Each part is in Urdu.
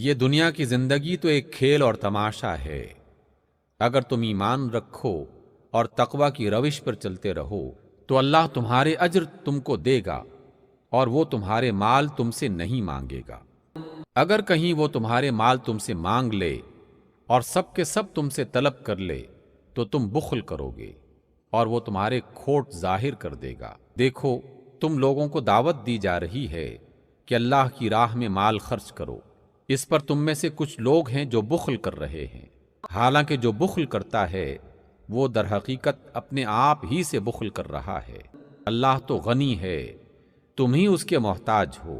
یہ دنیا کی زندگی تو ایک کھیل اور تماشا ہے۔ اگر تم ایمان رکھو اور تقوی کی روش پر چلتے رہو تو اللہ تمہارے اجر تم کو دے گا اور وہ تمہارے مال تم سے نہیں مانگے گا۔ اگر کہیں وہ تمہارے مال تم سے مانگ لے اور سب کے سب تم سے طلب کر لے تو تم بخل کرو گے اور وہ تمہارے کھوٹ ظاہر کر دے گا۔ دیکھو، تم لوگوں کو دعوت دی جا رہی ہے کہ اللہ کی راہ میں مال خرچ کرو، اس پر تم میں سے کچھ لوگ ہیں جو بخل کر رہے ہیں، حالانکہ جو بخل کرتا ہے وہ در حقیقت اپنے آپ ہی سے بخل کر رہا ہے۔ اللہ تو غنی ہے، تم ہی اس کے محتاج ہو۔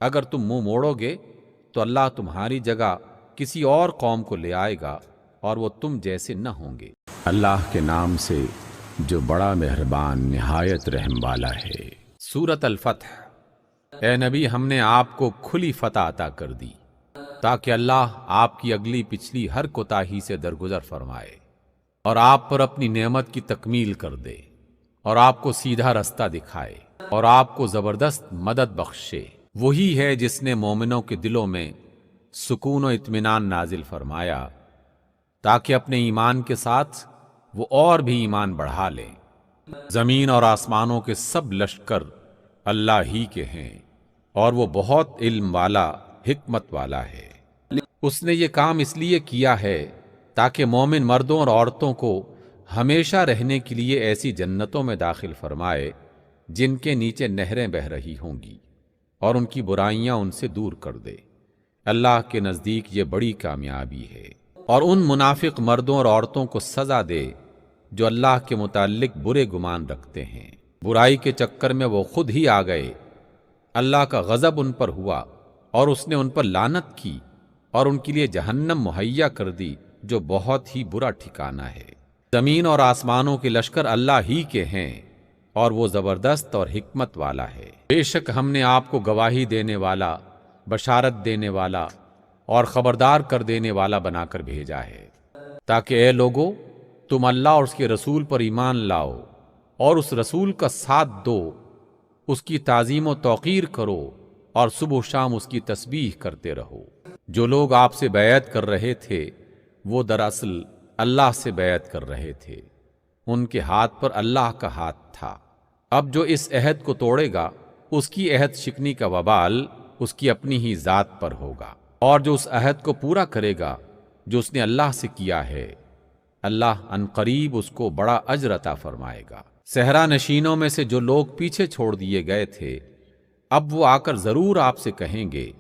اگر تم منہ موڑو گے تو اللہ تمہاری جگہ کسی اور قوم کو لے آئے گا اور وہ تم جیسے نہ ہوں گے۔ اللہ کے نام سے جو بڑا مہربان نہایت رحم والا ہے۔ سورۃ الفتح۔ اے نبی، ہم نے آپ کو کھلی فتح عطا کر دی تاکہ اللہ آپ کی اگلی پچھلی ہر کوتاہی سے درگزر فرمائے اور آپ پر اپنی نعمت کی تکمیل کر دے اور آپ کو سیدھا رستہ دکھائے اور آپ کو زبردست مدد بخشے۔ وہی ہے جس نے مومنوں کے دلوں میں سکون و اطمینان نازل فرمایا تاکہ اپنے ایمان کے ساتھ وہ اور بھی ایمان بڑھا لیں۔ زمین اور آسمانوں کے سب لشکر اللہ ہی کے ہیں اور وہ بہت علم والا، حکمت والا ہے۔ اس نے یہ کام اس لیے کیا ہے تاکہ مومن مردوں اور عورتوں کو ہمیشہ رہنے کے لیے ایسی جنتوں میں داخل فرمائے جن کے نیچے نہریں بہہ رہی ہوں گی اور ان کی برائیاں ان سے دور کر دے۔ اللہ کے نزدیک یہ بڑی کامیابی ہے۔ اور ان منافق مردوں اور عورتوں کو سزا دے جو اللہ کے متعلق برے گمان رکھتے ہیں۔ برائی کے چکر میں وہ خود ہی آ گئے، اللہ کا غضب ان پر ہوا اور اس نے ان پر لعنت کی اور ان کے لیے جہنم مہیا کر دی جو بہت ہی برا ٹھکانہ ہے۔ زمین اور آسمانوں کے لشکر اللہ ہی کے ہیں اور وہ زبردست اور حکمت والا ہے۔ بے شک ہم نے آپ کو گواہی دینے والا، بشارت دینے والا اور خبردار کر دینے والا بنا کر بھیجا ہے تاکہ اے لوگو تم اللہ اور اس کے رسول پر ایمان لاؤ اور اس رسول کا ساتھ دو، اس کی تعظیم و توقیر کرو اور صبح و شام اس کی تسبیح کرتے رہو۔ جو لوگ آپ سے بیعت کر رہے تھے وہ دراصل اللہ سے بیعت کر رہے تھے، ان کے ہاتھ پر اللہ کا ہاتھ تھا۔ اب جو اس عہد کو توڑے گا اس کی عہد شکنی کا وبال اس کی اپنی ہی ذات پر ہوگا، اور جو اس عہد کو پورا کرے گا جو اس نے اللہ سے کیا ہے، اللہ عنقریب اس کو بڑا اجر عطا فرمائے گا۔ صحرا نشینوں میں سے جو لوگ پیچھے چھوڑ دیے گئے تھے اب وہ آ کر ضرور آپ سے کہیں گے